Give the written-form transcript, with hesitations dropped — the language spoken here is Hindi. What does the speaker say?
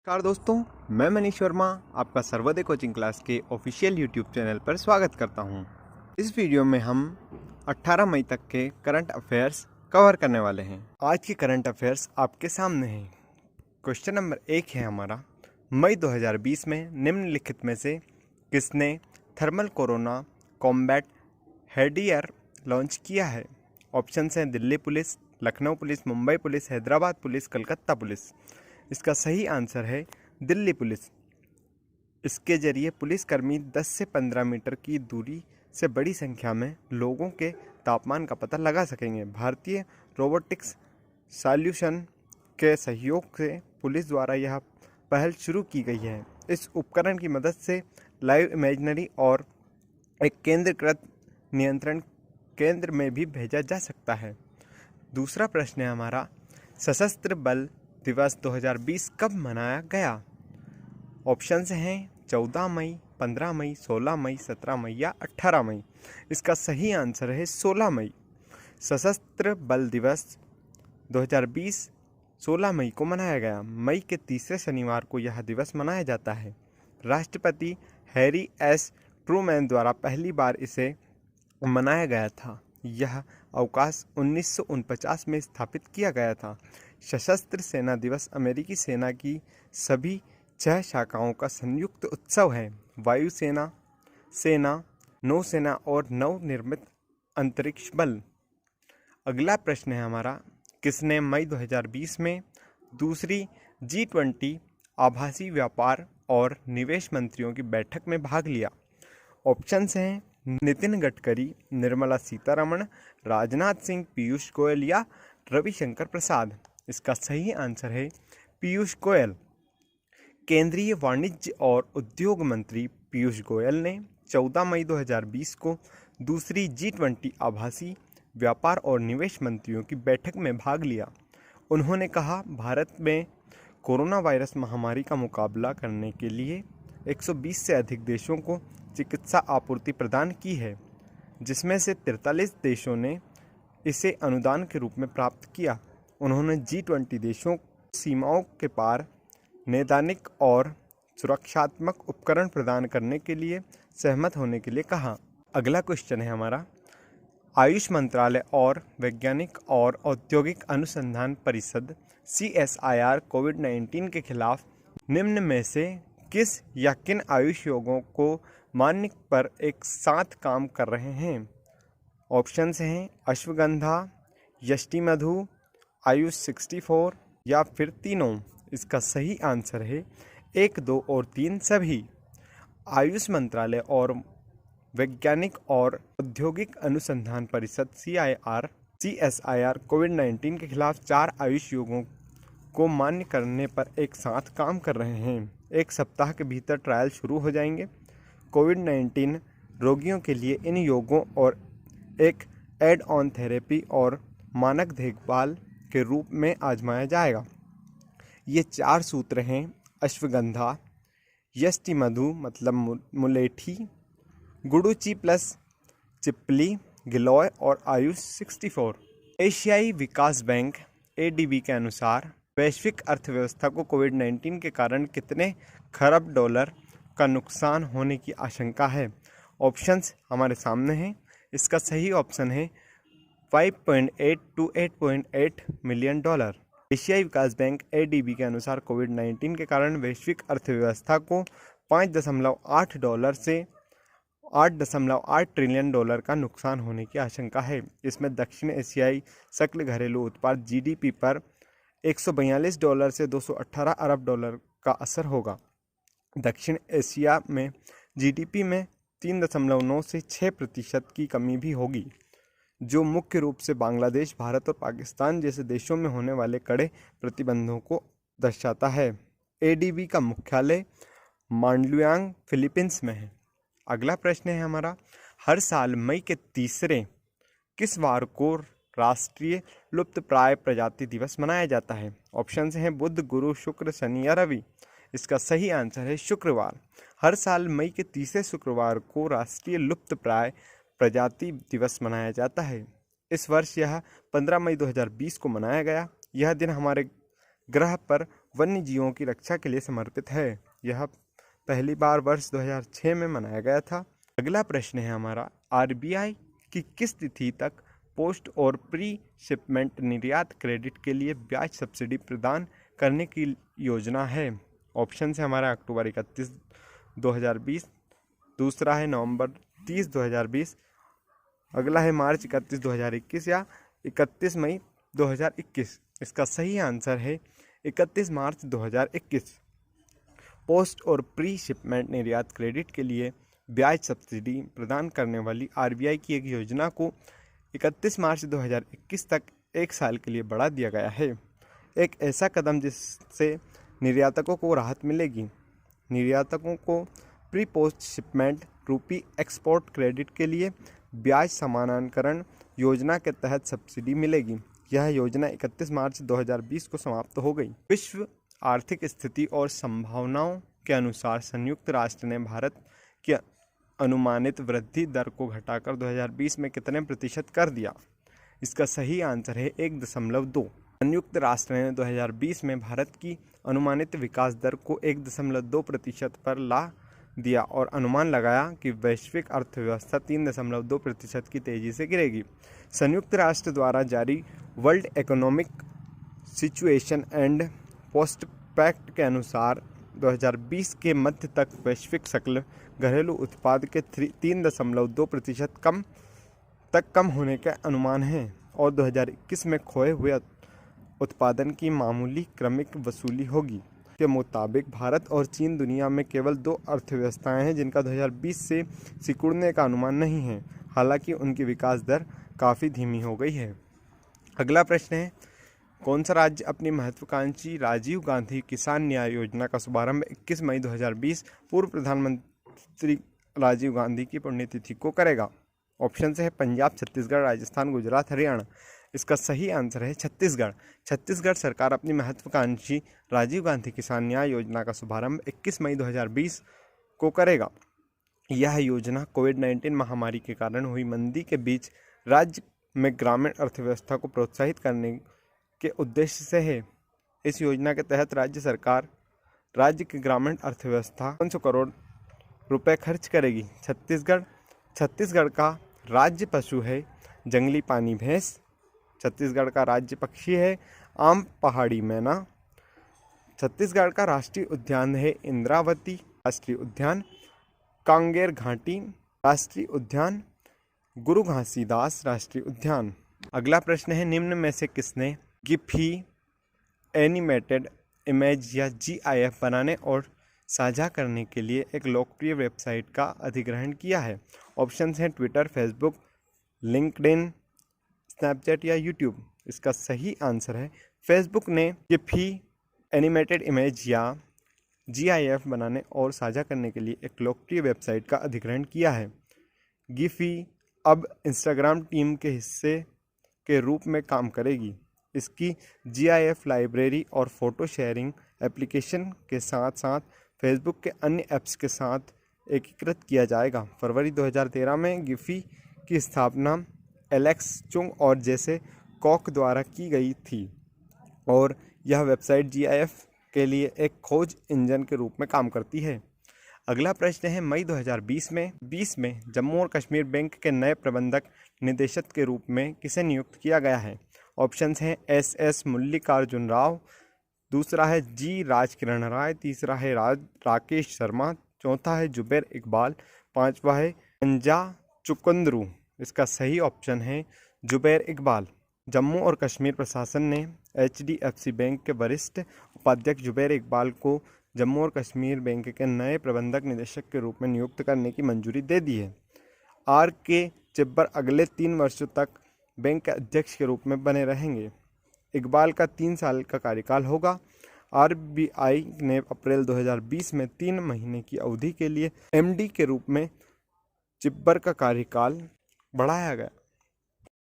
नमस्कार दोस्तों, मैं मनीष वर्मा आपका सर्वोदय कोचिंग क्लास के ऑफिशियल यूट्यूब चैनल पर स्वागत करता हूं। इस वीडियो में हम 18 मई तक के करंट अफेयर्स कवर करने वाले हैं। आज के करंट अफेयर्स आपके सामने हैं। क्वेश्चन नंबर 1 है हमारा, मई 2020 में निम्नलिखित में से किसने थर्मल कोरोना कॉम्बैट हेडियर लॉन्च किया है? ऑप्शन हैं Delhi police, Lucknow police, Mumbai police, Hyderabad police, Calcutta police. इसका सही आंसर है दिल्ली पुलिस। इसके जरिए पुलिसकर्मी 10 से 15 मीटर की दूरी से बड़ी संख्या में लोगों के तापमान का पता लगा सकेंगे। भारतीय रोबोटिक्स सॉल्यूशन के सहयोग से पुलिस द्वारा यह पहल शुरू की गई है। इस उपकरण की मदद से लाइव इमेजनरी और एक केंद्रीकृत नियंत्रण केंद्र में भी भेजा जा सकता है। दूसरा प्रश्न है हमारा, सशस्त्र बल दिवस 2020 कब मनाया गया? ऑप्शंस हैं 14 मई, 15 मई, 16 मई, 17 मई या 18 मई। इसका सही आंसर है 16 मई। सशस्त्र बल दिवस 2020 16 मई को मनाया गया। मई के तीसरे शनिवार को यह दिवस मनाया जाता है। राष्ट्रपति हैरी एस ट्रूमैन द्वारा पहली बार इसे मनाया गया था। यह अवकाश 1949 में स्थापित किया गया था। सशस्त्र सेना दिवस अमेरिकी सेना की सभी 6 शाखाओं का संयुक्त उत्सव है। वायुसेना, सेना, नौसेना और नवनिर्मित अंतरिक्ष बल। अगला प्रश्न है हमारा, किसने मई 2020 में दूसरी G20 आभासी व्यापार और निवेश मंत्रियों की बैठक में भाग लिया? ऑप्शंस हैं नितिन गडकरी, निर्मला सीतारमण, राजनाथ सिंह, पीयूष गोयल या रविशंकर प्रसाद। इसका सही आंसर है पीयूष गोयल। केंद्रीय वाणिज्य और उद्योग मंत्री पीयूष गोयल ने 14 मई 2020 को दूसरी G20 आभासी व्यापार और निवेश मंत्रियों की बैठक में भाग लिया। उन्होंने कहा, भारत में कोरोना वायरस महामारी का मुकाबला करने के लिए 120 से अधिक देशों को चिकित्सा आपूर्ति प्रदान की है, जिसमें से 43 देशों ने इसे अनुदान के रूप में प्राप्त किया। उन्होंने G20 देशों सीमाओं के पार नैदानिक और सुरक्षात्मक उपकरण प्रदान करने के लिए सहमत होने के लिए कहा। अगला क्वेश्चन है हमारा, आयुष मंत्रालय और वैज्ञानिक और औद्योगिक अनुसंधान परिषद CSIR कोविड-19 के खिलाफ निम्न में से किस या किन आयुष योगों को मानने पर एक साथ काम कर रहे हैं? ऑप्शंस हैं अश्वगंधा, यष्टिमधु, आयुष 64 या फिर तीनों। इसका सही आंसर है 1, 2 और 3 सभी। आयुष मंत्रालय और वैज्ञानिक और औद्योगिक अनुसंधान परिषद CSIR कोविड-19 के खिलाफ 4 आयुष योगों को मान्य करने पर एक साथ काम कर रहे हैं। 1 सप्ताह के भीतर ट्रायल शुरू हो जाएंगे। कोविड-19 रोगियों के लिए इन योगों और एक एड ऑन थेरेपी और मानक देखभाल के रूप में आजमाया जाएगा। ये 4 सूत्र हैं अश्वगंधा, यष्टिमधु मतलब मुलेठी, गुडुचि प्लस चिपली, गिलोय और आयुष 64। एशियाई विकास बैंक ADB के अनुसार वैश्विक अर्थव्यवस्था को कोविड-19 के कारण कितने खरब डॉलर का नुकसान होने की आशंका है? ऑप्शंस हमारे सामने हैं। इसका सही ऑप्शन है 5.8 to 8.8 मिलियन डॉलर। एशियाई विकास बैंक ADB के अनुसार कोविड-19 के कारण वैश्विक अर्थव्यवस्था को 5.8 डॉलर से 8.8 ट्रिलियन डॉलर का नुकसान होने की आशंका है। इसमें दक्षिण एशियाई सकल घरेलू उत्पाद GDP पर 142 डॉलर से 218 अरब डॉलर का असर होगा। दक्षिण एशिया में GDP में 3.9 से 6% की कमी भी होगी, जो मुख्य रूप से बांग्लादेश, भारत और पाकिस्तान जैसे देशों में होने वाले कड़े प्रतिबंधों को दर्शाता है। ADB का मुख्यालय मांडलुयांग, फिलीपींस में है। अगला प्रश्न है हमारा, हर साल मई के तीसरे किस वार को राष्ट्रीय लुप्तप्राय प्रजाति दिवस मनाया जाता है? ऑप्शंस हैं बुध, गुरु, शुक्र, शनि या रवि। इसका सही आंसर है शुक्रवार। हर साल मई के तीसरे शुक्रवार को राष्ट्रीय लुप्तप्राय प्रजाति दिवस मनाया जाता है। इस वर्ष यह 15 मई 2020 को मनाया गया। यह दिन हमारे ग्रह पर वन्य जीवों की रक्षा के लिए समर्पित है। यह पहली बार वर्ष 2006 में मनाया गया था। अगला प्रश्न है हमारा, आरबीआई की किस तिथि तक पोस्ट और प्री शिपमेंट निर्यात क्रेडिट के लिए ब्याज सब्सिडी प्रदान करने की योजना है? ऑप्शन है हमारा अक्टूबर 31, 2020, दूसरा है नवंबर 30, 2020, अगला है मार्च 31, 2021 या 31 मई 2021। इसका सही आंसर है 31 मार्च 2021। पोस्ट और प्री शिपमेंट निर्यात क्रेडिट के लिए ब्याज सब्सिडी प्रदान करने वाली आरबीआई की एक योजना को 31 मार्च 2021 तक एक साल के लिए बढ़ा दिया गया है। एक ऐसा कदम जिससे निर्यातकों को राहत मिलेगी। निर्यातकों को प्री पोस्ट शिपमेंट रूपी एक्सपोर्ट क्रेडिट के लिए ब्याज समानांतरण योजना के तहत सब्सिडी मिलेगी। यह योजना 31 मार्च 2020 को समाप्त हो गई। विश्व आर्थिक स्थिति और संभावनाओं के अनुसार संयुक्त राष्ट्र ने भारत की अनुमानित वृद्धि दर को घटाकर 2020 में कितने प्रतिशत कर दिया? इसका सही आंसर है 1.2। संयुक्त राष्ट्र ने 2020 में भारत की अनुमानित विकास दर को 1.2% पर ला दिया और अनुमान लगाया कि वैश्विक अर्थव्यवस्था 3.2% की तेजी से गिरेगी। संयुक्त राष्ट्र द्वारा जारी world economic situation and prospect के अनुसार 2020 के मध्य तक वैश्विक सकल घरेलू उत्पाद के 3.2% कम होने के अनुमान है और 2021 में खोए हुए उत्पादन की मामूली क्रमिक वसूली होगी। के मुताबिक भारत और चीन दुनिया में केवल 2 अर्थव्यवस्थाएं हैं जिनका 2020 से सिकुड़ने का अनुमान नहीं है, हालांकि उनकी विकास दर काफ़ी धीमी हो गई है। अगला प्रश्न है, कौन सा राज्य अपनी महत्वाकांक्षी राजीव गांधी किसान न्याय योजना का शुभारंभ 21 मई 2020 पूर्व प्रधानमंत्री राजीव गांधी की पुण्यतिथि को करेगा? ऑप्शन है पंजाब, छत्तीसगढ़, राजस्थान, गुजरात, हरियाणा। इसका सही आंसर है छत्तीसगढ़। छत्तीसगढ़ सरकार अपनी महत्वाकांक्षी राजीव गांधी किसान न्याय योजना का शुभारंभ 21 मई 2020 को करेगा। यह योजना कोविड-19 महामारी के कारण हुई मंदी के बीच राज्य में ग्रामीण अर्थव्यवस्था को प्रोत्साहित करने के उद्देश्य से है। इस योजना के तहत राज्य सरकार राज्य की ग्रामीण अर्थव्यवस्था 500 करोड़ रुपए खर्च करेगी। छत्तीसगढ़ का राज्य पशु है जंगली पानी भैंस। छत्तीसगढ़ का राज्य पक्षी है आम पहाड़ी मैना। छत्तीसगढ़ का राष्ट्रीय उद्यान है इंद्रावती राष्ट्रीय उद्यान, कांगेर घाटी राष्ट्रीय उद्यान, गुरु घासीदास राष्ट्रीय उद्यान। अगला प्रश्न है, निम्न में से किसने गिफी एनिमेटेड इमेज या GIF बनाने और साझा करने के लिए एक लोकप्रिय वेबसाइट का अधिग्रहण किया है? ऑप्शन हैं ट्विटर, फेसबुक, लिंक्डइन, स्नैपचैट या यूट्यूब। इसका सही आंसर है फेसबुक ने गिफी एनिमेटेड इमेज या GIF बनाने और साझा करने के लिए एक लोकप्रिय वेबसाइट का अधिग्रहण किया है। गिफी अब इंस्टाग्राम टीम के हिस्से के रूप में काम करेगी। इसकी GIF लाइब्रेरी और फोटो शेयरिंग एप्लीकेशन के साथ साथ फेसबुक के अन्य ऐप्स के साथ एकीकृत किया जाएगा। फरवरी 2013 में गिफी की स्थापना एलेक्स चुंग और जैसे कॉक द्वारा की गई थी और यह वेबसाइट GIF के लिए एक खोज इंजन के रूप में काम करती है। अगला प्रश्न है, मई 2020 में जम्मू और कश्मीर बैंक के नए प्रबंधक निदेशक के रूप में किसे नियुक्त किया गया है? ऑप्शंस हैं SS मल्लिकार्जुन राव, दूसरा है G राजकिरण राय, तीसरा है राकेश शर्मा, चौथा है जुबैर इकबाल, पांचवा है अंजा चुकंदरू। इसका सही ऑप्शन है जुबैर इकबाल। जम्मू और कश्मीर प्रशासन ने HDFC बैंक के वरिष्ठ उपाध्यक्ष जुबैर इकबाल को जम्मू और कश्मीर बैंक के नए प्रबंधक निदेशक के रूप में नियुक्त करने की मंजूरी दे दी है। RK चिब्बर अगले 3 वर्षों तक बैंक के अध्यक्ष के रूप में बने रहेंगे। इकबाल का 3 साल का कार्यकाल होगा। RBI ने अप्रैल 2020 में 3 महीने की अवधि के लिए MD के रूप में चिब्बर का कार्यकाल बढ़ाया गया।